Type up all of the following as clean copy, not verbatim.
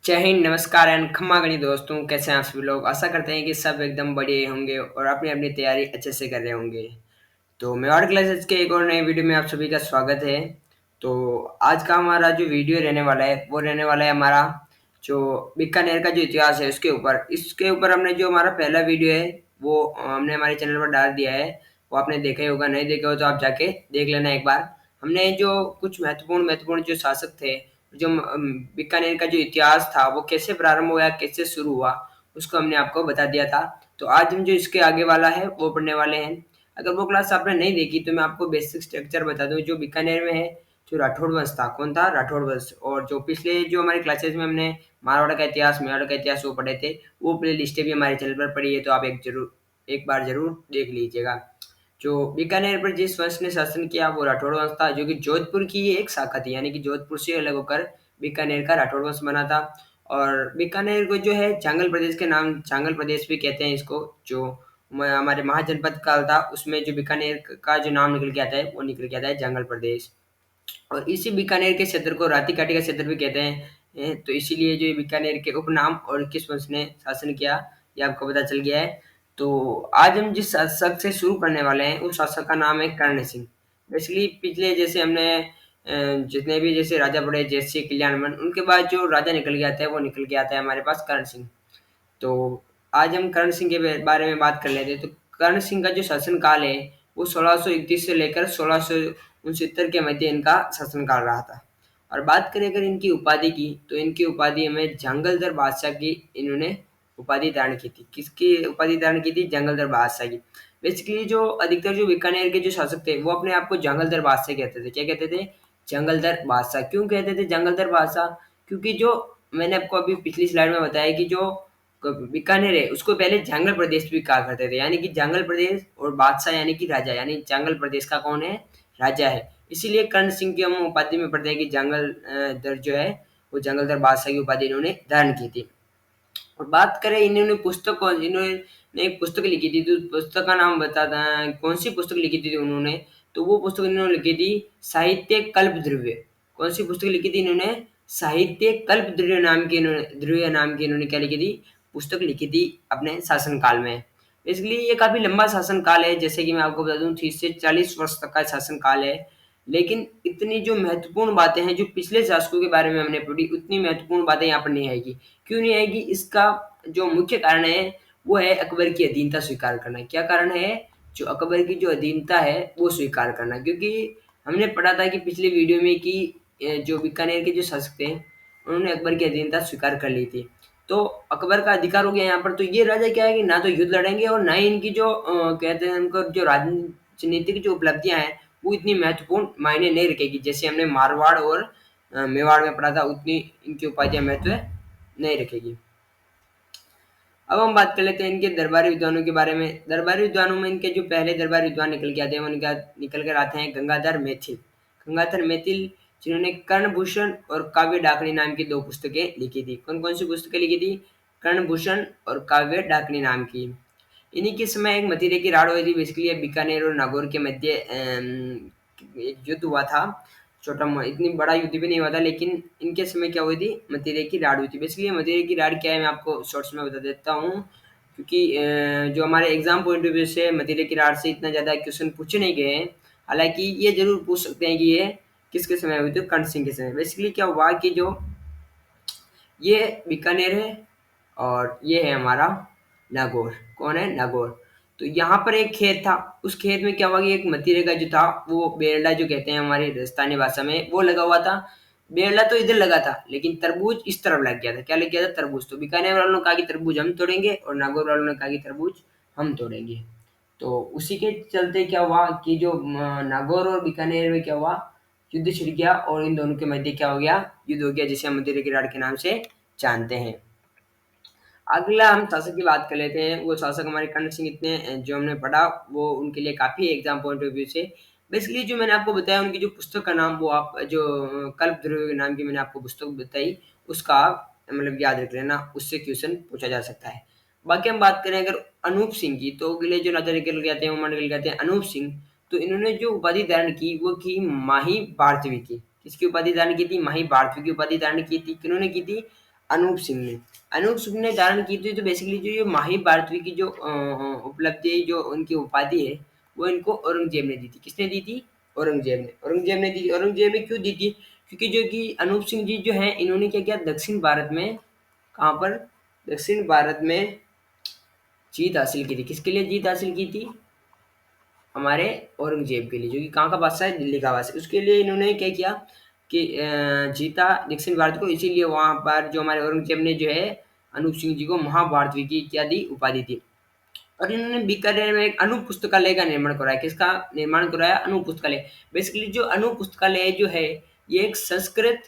जय हिंद, नमस्कार एंड खम्मा गणी दोस्तों, कैसे हैं आप सभी लोग। आशा करते हैं कि सब एकदम बढ़िया होंगे और अपनी अपनी तैयारी अच्छे से कर रहे होंगे। तो मेवाड़ क्लासेस के एक और नए वीडियो में आप सभी का स्वागत है। तो आज का हमारा जो वीडियो रहने वाला है वो रहने वाला है हमारा जो बीकानेर का जो इतिहास है उसके ऊपर। इसके ऊपर हमने जो हमारा पहला वीडियो है वो हमने हमारे चैनल पर डाल दिया है। वो आपने देखा ही होगा, नहीं देखा हो तो आप जाके देख लेना एक बार। हमने जो कुछ महत्वपूर्ण महत्वपूर्ण जो शासक थे, जो बीकानेर का जो इतिहास था वो कैसे प्रारंभ हुआ, कैसे शुरू हुआ, उसको हमने आपको बता दिया था। तो आज हम जो इसके आगे वाला है वो पढ़ने वाले हैं। अगर वो क्लास आपने नहीं देखी तो मैं आपको बेसिक स्ट्रक्चर बता दूं। जो बीकानेर में है, जो राठौड़ वंश था, कौन था? राठौड़ वंश। और जो पिछले जो हमारी क्लासेस में हमने मारवाड़ का इतिहास, मेवाड़ का इतिहास वो पढ़े थे, वो प्ले लिस्टें भी हमारे चैनल पर पड़ी है, तो आप एक बार जरूर देख लीजिएगा। जो बीकानेर पर जिस वंश ने शासन किया वो राठौड़ वंश था, जो कि जोधपुर की ये एक शाखा थी, यानी कि जोधपुर से अलग होकर बीकानेर का राठौड़ वंश बना था। और बीकानेर को जो है जांगल प्रदेश के नाम, जांगल प्रदेश भी कहते हैं इसको। जो हमारे महाजनपद काल था उसमें जो बीकानेर का जो नाम निकल के आता है वो निकल के आता है जांगल प्रदेश। और इसी बीकानेर के क्षेत्र को राती काटी का क्षेत्र भी कहते हैं। तो इसीलिए जो ये बीकानेर के उपनाम और किस वंश ने शासन किया ये आपको पता चल गया है। तो आज हम जिस शासक से शुरू करने वाले हैं उस शासक का नाम है कर्ण सिंह। बेसिकली पिछले जैसे हमने जितने भी जैसे राजा पड़े, जैसे कल्याणमल, उनके बाद जो राजा निकल के आता है वो निकल के आता है हमारे पास कर्ण सिंह। तो आज हम कर्ण सिंह के बारे में बात कर लेते हैं। तो कर्ण सिंह का जो शासन काल है वो 1631 से लेकर 1669 के मध्य इनका शासन काल रहा था। और बात करें अगर इनकी उपाधि की, तो इनकी उपाधि हमें जंगलधर बादशाह की इन्होंने उपाधि धारण की थी। किसकी उपाधि धारण की थी? जंगलधर बादशाह की। बेसिकली जो अधिकतर जो बीकानेर के जो शासक थे वो अपने आप को जंगलधर बादशाह कहते थे। क्या कहते थे? जंगलधर बादशाह। क्यों कहते थे जंगलधर बादशाह? क्योंकि जो मैंने आपको अभी पिछली स्लाइड में बताया कि जो बीकानेर है उसको पहले जंगल प्रदेश भी कहा करते थे, यानी कि जंगल प्रदेश, और बादशाह यानी कि राजा, यानी जंगल प्रदेश का कौन है? राजा है। इसीलिए कर्ण सिंह की हम उपाधि में पढ़ते हैं कि जंगल दर जो है वो जंगलधर बादशाह की उपाधि इन्होंने धारण की थी। और बात करें इन्होंने पुस्तक, इन्होंने एक पुस्तक लिखी थी, तो पुस्तक का नाम बताता है। कौन सी पुस्तक लिखी थी उन्होंने? तो वो पुस्तक इन्होंने लिखी थी साहित्य कल्प द्रव्य। कौन सी पुस्तक लिखी थी इन्होंने? साहित्य कल्प द्रव्य नाम की, इन्होंने क्या लिखी थी? पुस्तक लिखी थी अपने शासन काल में। बेसिकली ये काफी लंबा शासन काल है, जैसे कि मैं आपको बता दूं 30 से 40 वर्ष तक का शासन काल है। लेकिन इतनी जो महत्वपूर्ण बातें हैं जो पिछले शासकों के बारे में हमने पढ़ी, उतनी महत्वपूर्ण बातें यहाँ पर नहीं आएगी। क्यों नहीं आएगी? इसका जो मुख्य कारण है वो है अकबर की अधीनता स्वीकार करना। क्या कारण है? जो अकबर की जो अधीनता है वो स्वीकार करना। क्योंकि हमने पढ़ा था कि पिछले वीडियो में कि जो बीकानेर के जो शासक थे उन्होंने अकबर की अधीनता स्वीकार कर ली थी। तो अकबर का अधिकार हो गया यहाँ पर। तो ये राजा क्या है कि ना तो युद्ध लड़ेंगे और ना ही इनकी जो कहते हैं उनको जो राजनीतिक जो उपलब्धियां हैं वो इतनी महत्वपूर्ण मायने नहीं रखेगी। जैसे हमने मारवाड़ और मेवाड़ में पढ़ा था, उतनी इनकी उपाधियां महत्व नहीं रखेगी। अब हम बात कर लेते हैं इनके दरबारी विद्वानों के बारे में। दरबारी विद्वानों में इनके जो पहले दरबारी विद्वान निकल के आते हैं वो निकल कर आते हैं गंगाधर मैथिल। गंगाधर मैथिल जिन्होंने कर्णभूषण और काव्य डाकनी नाम की दो पुस्तकें लिखी थी। कौन कौन सी पुस्तकें लिखी थी? कर्णभूषण और काव्य डाकनी नाम की। इन्हीं के समय एक मथिरे की राड़ हुई थी। बेसिकली बीकानेर और नागौर के मध्य एक युद्ध हुआ था। इतनी बड़ा युद्ध भी नहीं हुआ था, लेकिन इनके समय क्या हुई थी? मतीरे की राड़ हुई थी। बेसिकली मतीरे की राड़ क्या है मैं आपको शॉर्ट्स में बता देता हूँ। क्योंकि जो हमारे एग्जाम पॉइंट ऑफ व्यू से मतीरे की राड़ से इतना ज़्यादा क्वेश्चन पूछे नहीं गए हैं। हालांकि ये जरूर पूछ सकते हैं कि ये किसके समय हुई थी? कर्ण सिंह के समय। बेसिकली क्या हुआ कि जो ये बीकानेर है और ये है हमारा नागौर। कौन है? नागौर। तो यहाँ पर एक खेत था, उस खेत में क्या हुआ कि एक मतीरे का जो था वो बेरला जो कहते हैं हमारी राजस्थानी भाषा में, वो लगा हुआ था। बेरला तो इधर लगा था लेकिन तरबूज इस तरफ लग गया था। क्या लग गया था? तरबूज। तो बीकानेर वालों ने कहा कि तरबूज हम तोड़ेंगे और नागौर वालों ने कहा कि तरबूज हम तोड़ेंगे। तो उसी के चलते क्या हुआ कि जो नागौर और बीकानेर में क्या हुआ, युद्ध छिड़ गया और इन दोनों के मध्य क्या हो गया? युद्ध हो गया, जिसे हम मतीरे की राड़ के नाम से जानते हैं। अगला हम शासक की बात कर लेते हैं। वो शासक हमारे कर्ण सिंह इतने जो हमने पढ़ा वो उनके लिए काफी एग्जाम पॉइंट ऑफ व्यू से। बेसिकली जो मैंने आपको बताया उनकी जो पुस्तक का नाम, वो आप जो कल्प ध्रुव नाम की मैंने आपको पुस्तक बताई, उसका आप मतलब याद रख लेना, उससे क्वेश्चन पूछा जा सकता है। बाकी हम बात करें अगर अनूप सिंह की, तो अगले जो राजा निकल के आते हैं वो निकल के आते हैं अनूप सिंह। तो इन्होंने जो उपाधि धारण की वो की माही भारतवी की। किसकी उपाधि धारण की थी? माही भारतवी की उपाधि धारण की थी। किन्होंने की थी? अनूप सिंह ने। अनूप सिंह ने धारण की थी, तो बेसिकली जो ये माही भारती की जो उपलब्धि, जो उनकी उपाधि है, वो इनको औरंगजेब ने दी थी। किसने दी थी? औरंगजेब ने। औरंगजेब ने दी थी। औरंगजेब ने क्यों दी थी? क्योंकि जो कि अनूप सिंह जी जो हैं, इन्होंने क्या किया दक्षिण भारत में, कहाँ पर? दक्षिण भारत में जीत हासिल की थी। किसके लिए जीत हासिल की थी? हमारे औरंगजेब के लिए, जो कि कहाँ का बादशाह है? दिल्ली का बादशाह। उसके लिए इन्होंने क्या किया कि जीता दक्षिण भारत को, इसीलिए वहां पर जो हमारे औरंगजेब ने जो है अनूप सिंह जी को महाभारत की इत्यादि उपाधि दी। और इन्होंने बीकानेर में एक अनु पुस्तकालय का निर्माण कराया। किसका निर्माण कराया? अनु पुस्तकालय। बेसिकली जो अनु पुस्तकालय जो है, ये एक संस्कृत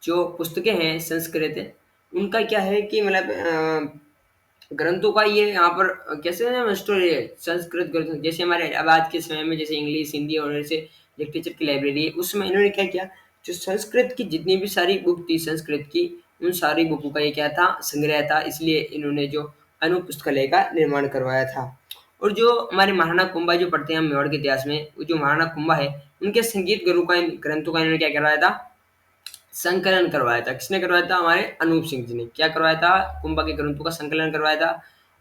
जो पुस्तकें हैं, संस्कृत उनका क्या है कि मतलब ग्रंथों का ये यहाँ पर कैसे ना स्टोरी है, संस्कृत ग्रंथ, जैसे हमारे अब आज के समय में जैसे इंग्लिश, हिंदी और ऐसे लिटरेचर की लाइब्रेरी है, उस समय इन्होंने क्या किया, जो संस्कृत की जितनी भी सारी बुक थी संस्कृत की, उन सारी बुकों का ये क्या था? संग्रह था। इसलिए इन्होंने जो अनु पुस्तकालय का निर्माण करवाया था। और जो हमारे महाराणा कुंभा जो पढ़ते हैं हम मेवाड़ के इतिहास में, वो जो महाराणा कुंभा है, उनके संगीत ग्रंथों का इन्होंने क्या करवाया था? संकलन करवाया था। किसने करवाया था? हमारे अनूप सिंह जी ने। क्या करवाया था? कुंभा के ग्रंथों का संकलन करवाया था।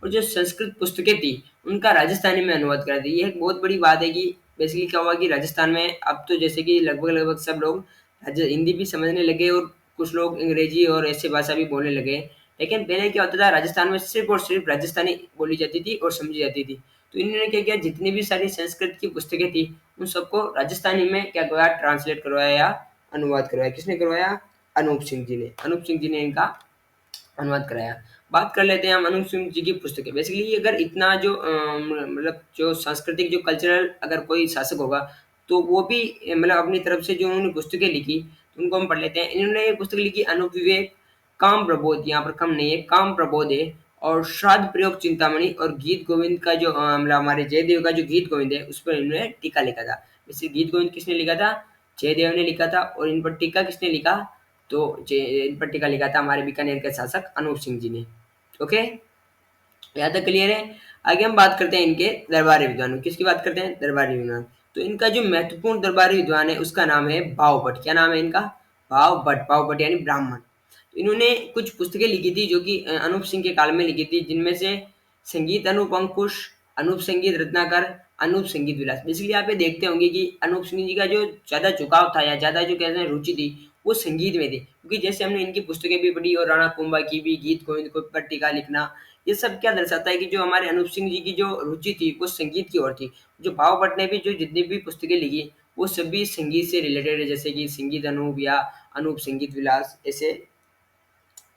और जो संस्कृत पुस्तकें थी, उनका राजस्थानी में अनुवाद करा था। ये एक बहुत बड़ी बात है कि बेसिकली क्या हुआ कि राजस्थान में अब तो जैसे कि लगभग लगभग सब लोग हिंदी भी समझने लगे, और कुछ लोग अंग्रेजी और ऐसी भाषा भी बोलने लगे। लेकिन पहले क्या होता था, राजस्थान में सिर्फ और सिर्फ राजस्थानी बोली जाती थी और समझी जाती थी। तो इन्होंने क्या किया, जितनी भी सारी संस्कृत की पुस्तकें थी, उन सबको राजस्थानी में क्या करवाया? ट्रांसलेट करवाया या अनुवाद करवाया। किसने करवाया? अनूप सिंह जी ने। अनूप सिंह जी ने इनका अनुवाद कराया। बात कर लेते हैं हम अनूप सिंह जी की पुस्तकें। बेसिकली अगर इतना जो मतलब जो सांस्कृतिक जो कल्चरल अगर कोई शासक होगा, तो वो भी मतलब अपनी तरफ से जो उन्होंने पुस्तकें लिखी, तो उनको हम पढ़ लेते हैं। इन्होंने ये पुस्तक लिखी अनूप विवेक, काम प्रबोध, यहाँ पर कम नहीं है, काम प्रबोध है, और श्राद्ध प्रयोग चिंतामणि, और गीत गोविंद का जो मतलब हमारे जयदेव का जो गीत गोविंद है, उस पर इन्होंने टीका लिखा था। वैसे गीत गोविंद किसने लिखा था? जयदेव ने लिखा था। और इन पर टीका किसने लिखा? तो इन पर टीका लिखा था हमारे बीकानेर के शासक अनूप सिंह जी ने। ओके, यहाँ तक क्लियर है। आगे हम बात करते हैं इनके दरबारी विद्वानों। किसकी बात करते हैं? दरबारी विद्वान। तो इनका जो महत्वपूर्ण दरबारी विद्वान है, उसका नाम है भाव भट्ट। क्या नाम है इनका? भाव भट्ट। भाव भट्ट यानी ब्राह्मण। तो इन्होंने कुछ पुस्तकें लिखी थी, जो कि अनूप सिंह के काल में लिखी थी, जिनमें से संगीत अनूप अंकुश, अनूप संगीत रत्नाकर, अनूप संगीत विलास। बेसिकली आप ये देखते होंगे कि अनूप सिंह जी का जो ज्यादा झुकाव था, या ज्यादा जो कहते हैं रुचि थी, वो संगीत में थी। क्योंकि जैसे हमने इनकी पुस्तकें भी पढ़ी, और राणा कुंभा की भी, गीत गोविंद को पर टीका लिखना, ये सब क्या दर्शाता है कि जो हमारे अनूप सिंह जी की जो रुचि थी, वो संगीत की ओर थी। जो भाव भट्ट ने भी जो जितनी भी पुस्तकें लिखी, वो सभी संगीत से रिलेटेड है, जैसे कि संगीत अनूप या अनूप संगीत विलास, ऐसे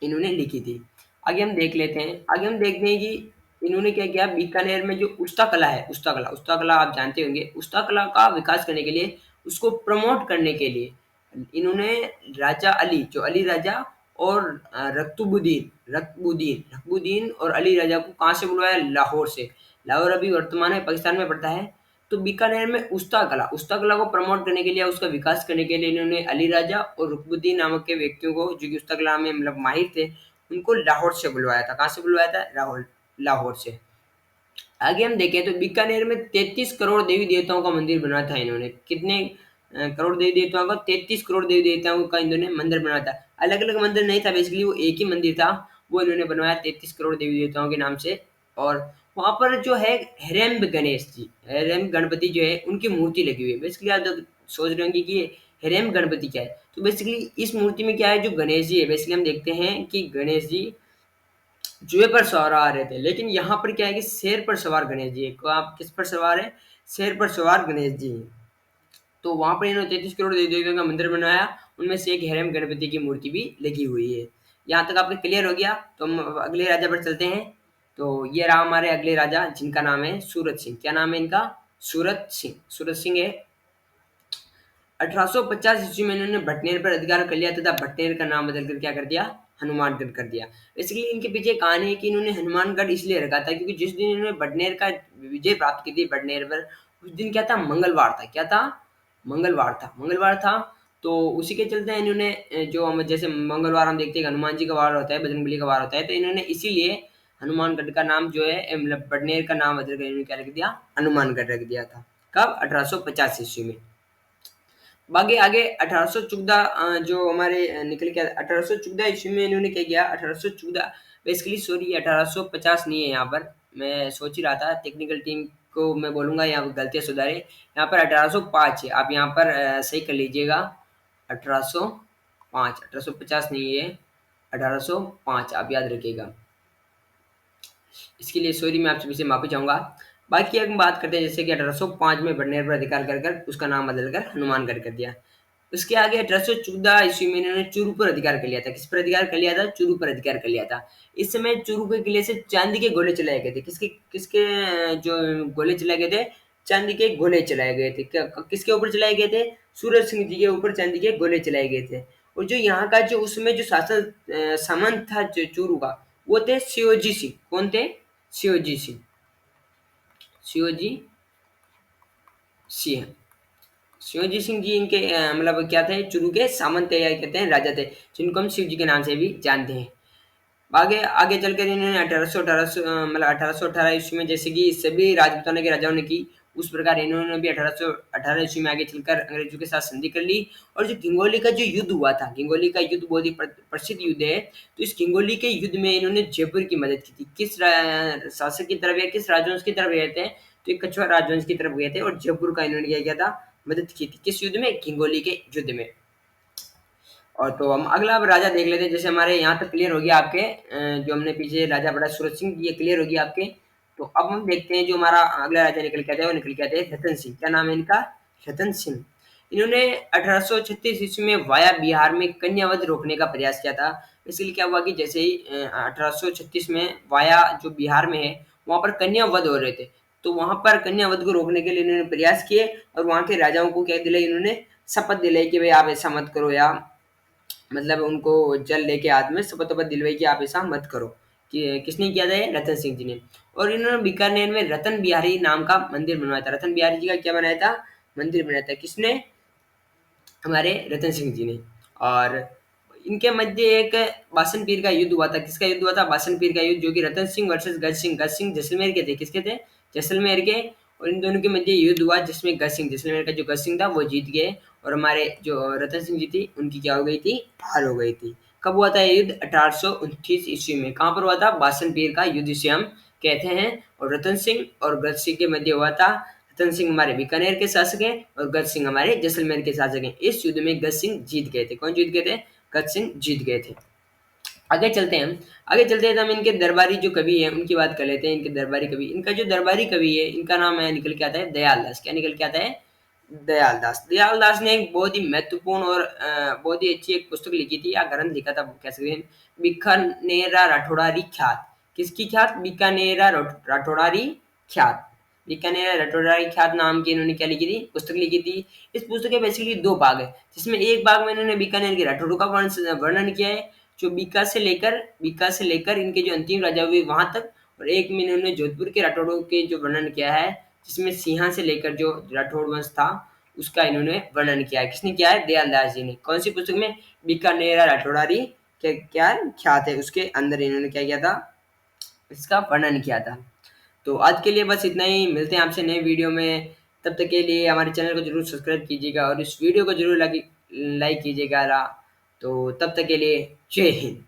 इन्होंने लिखी थी। आगे हम देख लेते हैं। आगे हम देखते हैं कि इन्होंने क्या किया, बीकानेर में जो उस्ता कला है, उस्ता कला आप जानते होंगे। उस्ता कला का विकास करने के लिए, उसको प्रमोट करने के लिए, इन्होंने राजा अली, जो अली राजा और रकबुद्दीन और अली राजा को कहाँ से बुलवाया? लाहौर से। लाहौर अभी वर्तमान में पाकिस्तान में पड़ता है। तो बीकानेर में उस्ता कला को प्रमोट करने के लिए, उसका विकास करने के लिए, इन्होंने अली राजा और रुकबुद्दीन नामक के व्यक्तियों को, जो कि उस्ता कला में मतलब माहिर थे, उनको लाहौर से बुलवाया था। कहाँ से बुलवाया था? लाहौर से। आगे हम देखें तो बीकानेर में 33 करोड़ देवी देवताओं का मंदिर बना था इन्होंने। कितने करोड़ देवी देवताओं का? 33 करोड़ देवी देवताओं का इन्होंने मंदिर बनाया था। अलग अलग मंदिर नहीं था, बेसिकली वो एक ही मंदिर था। वो इन्होंने बनवाया 33 करोड़ देवी देवताओं के नाम से। और वहां पर जो है हेरेम्ब गणेश जी, हेरेम्ब गणपति जो है, उनकी मूर्ति लगी हुई है। बेसिकली आप सोच रहे होंगे कि ये हेरेम्ब गणपति क्या है। तो बेसिकली इस मूर्ति में क्या है, जो गणेश जी है, बेसिकली हम देखते हैं कि गणेश जी जुए पर सवार आ रहे थे, लेकिन यहाँ पर क्या है कि शेर पर सवार गणेश जी है। को आप किस पर सवार है? शेर पर सवार गणेश जी हैं। तो वहां पर इन्होंने 33 करोड़ देवी देवताओं का मंदिर बनाया। उनमें से एक हेरम गणपति की मूर्ति भी लगी हुई है। यहाँ तक आपको क्लियर हो गया। तो हम अगले राजा पर चलते हैं। तो ये रहा हमारे अगले राजा, जिनका नाम है सूरत सिंह। क्या नाम है इनका? सूरत सिंह। सूरत सिंह है। 1850 ईस्वी में इन्होंने भटनेर पर अधिकार कर लिया, तथा भटनेर का नाम बदलकर क्या कर दिया? हनुमानगढ़ कर दिया। बेसिकली इनके पीछे कहानी है कि इन्होंने हनुमानगढ़ इसलिए रखा था, क्योंकि जिस दिन इन्होंने भटनेर का विजय प्राप्त की थी भटनेर पर, उस दिन क्या था? मंगलवार था। क्या था? मंगलवार था। तो उसी के चलते इन्होंने जो हम जैसे मंगलवार हम देखते हैं कि हनुमान जी का वार होता है, बजरंगबली का वार होता है, तो इन्होंने इसीलिए हनुमानगढ़ का नाम जो है मतलब भटनेर का नाम बदल कर इन्होंने क्या रख दिया? हनुमानगढ़ रख दिया था। कब? 1850 ईस्वी में। बाकी आगे 1814 जो हमारे निकल के 1814 ईस्वी में इन्होंने क्या किया, 1814 बेसिकली, सॉरी 1850 नहीं है यहाँ पर, मैं सोच ही रहा था, टेक्निकल टीम को मैं बोलूंगा यहाँ पर गलतियाँ सुधारे, यहाँ पर 1805 है, आप यहाँ पर सही कर लीजिएगा, 1805, 1850 नहीं है, 1805 आप याद रखिएगा। इसके लिए सॉरी, मैं आप सभी से माफी चाहूंगा। बाकी हम बात करते हैं जैसे कि 1805 में बड़नेर पर अधिकार कर कर उसका नाम बदलकर हनुमानगढ़ कर दिया। उसके आगे 1814 ईस्वी में इन्होंने चूरू पर अधिकार कर लिया था। किस पर अधिकार कर लिया था? चूरू पर अधिकार कर लिया था। इस समय चूरू के किले से चांदी के गोले चलाए गए थे। किसके किसके जो गोले चलाए गए थे? चांदी के गोले चलाए गए थे। किसके ऊपर चलाए गए थे? सूरज सिंह जी के ऊपर चांदी के गोले चलाए गए थे। और जो यहाँ का जो उसमें जो शासन सामंत था जो चूरू का, वो थे शिवजी सिंह। कौन थे? शिवजी सिंह। शिवजी सिंह। शिवजी सिंह जी इनके मतलब क्या थे? चुरू के सामंत या कहते हैं राजा थे, जिनको हम शिव जी के नाम से भी जानते हैं। आगे आगे चलकर इन्होंने 1818 मतलब 1818 ईस्वी में जैसे कि सभी राजपूताना के राजाओं ने की, उस प्रकार इन्होंने भी 1818 ईस्वी में आगे चलकर अंग्रेजों के साथ संधि कर ली। और जो घिंगोली का जो युद्ध हुआ था, घिंगोली का युद्ध बहुत ही प्रसिद्ध युद्ध है, तो इस घिंगोली के युद्ध में इन्होंने जयपुर की मदद की थी। किस शासक की तरफ या किस राजवंश की तरफ गए थे? तो ये कछुआ राजवंश की तरफ गए थे और जयपुर का इन्होंने क्या किया था? मदद की थी। किस युद्ध में? घिंगोली के युद्ध में। और तो हम अगला अब राजा देख लेते हैं। जैसे हमारे यहाँ तक क्लियर हो गया आपके जो हमने पीछे राजा पढ़ा सूरज सिंह, ये क्लियर हो गया आपके। तो अब हम देखते हैं जो हमारा अगला राजा निकल के आता है, वो निकल के आते हैं रतन सिंह। क्या नाम है इनका? रतन सिंह। इन्होंने 1836 ईस्वी में वाया बिहार में कन्यावध रोकने का प्रयास किया था। इसलिए क्या हुआ कि जैसे ही 1836 में वाया जो बिहार में है, वहां पर कन्यावध हो रहे थे, तो वहां पर कन्यावध को रोकने के लिए इन्होंने प्रयास किए और वहां के राजाओं को क्या दिलाई? इन्होंने शपथ दिलाई कि भाई आप ऐसा मत करो, या मतलब उनको जल लेके हाथ में शपथ वपथ दिलवाई कि आप ऐसा मत करो। कि किसने किया था? ये रतन सिंह जी ने। और इन्होंने बीकानेर में रतन बिहारी नाम का मंदिर बनवाया था। रतन बिहारी जी का क्या बनाया था? मंदिर बनाया था। किसने? हमारे रतन सिंह जी ने। और इनके मध्य एक बासन पीर का युद्ध हुआ था। किसका युद्ध हुआ था? बासन पीर का युद्ध, जो कि रतन सिंह वर्सेस गज सिंह। गज सिंह जैसलमेर के थे। किसके थे? जैसलमेर के। और इन दोनों के मध्य युद्ध हुआ, जिसमें गज सिंह, जैसलमेर का जो गज सिंह था वो जीत गए, और हमारे जो रतन सिंह जी थी उनकी क्या हो गई थी? हार हो गई थी। कब हुआ था ये युद्ध? 1829 ईस्वी में। कहाँ पर हुआ था? बासन पीर का युद्ध जिसे हम कहते हैं। और रतन सिंह और गज सिंह के मध्य हुआ था। रतन सिंह हमारे बीकानेर के शासक हैं और गज सिंह हमारे जैसलमेर के शासक हैं। इस युद्ध में गज सिंह जीत गए थे। कौन जीत गए थे? गज सिंह जीत गए थे। आगे चलते हैं हम। आगे चलते हैं तो हम इनके दरबारी जो कवि हैं उनकी बात कर लेते हैं। इनके दरबारी कवि, इनका जो दरबारी कवि है इनका नाम है, निकल के आता है दयाल दास। क्या निकल के आता है? दयाल दास। दयाल दास ने एक बहुत ही महत्वपूर्ण और बहुत ही अच्छी एक पुस्तक लिखी थी या ग्रंथ लिखा था, कह सकते हैं, बीकानेरा राठौड़ारी ख्यात। किसकी ख्यात? बीकानेरा राठौड़ारी ख्यात। बीकानेरा राठौड़ारी ख्यात नाम की इन्होंने क्या लिखी थी? पुस्तक लिखी थी। इस पुस्तक के बेसिकली दो भाग है, जिसमें एक भाग में इन्होंने बीकानेर के राठौड़ों का वर्णन किया है, जो बीका से लेकर इनके जो अंतिम राजा हुए वहां तक, और एक में इन्होंने जोधपुर के राठौड़ों के जो वर्णन किया है, जिसमें सिंहा से लेकर जो राठौड़ वंश था उसका इन्होंने वर्णन किया है। किसने किया है? दयालदास जी ने। कौन सी पुस्तक में? बीकानेरा राठौड़ारी क्या ख्यात है, उसके अंदर इन्होंने क्या किया था? इसका वर्णन किया था। तो आज के लिए बस इतना ही। मिलते हैं आपसे नए वीडियो में। तब तक के लिए हमारे चैनल को जरूर सब्सक्राइब कीजिएगा और इस वीडियो को जरूर लाइक कीजिएगा। तो तब तक के लिए जय हिंद।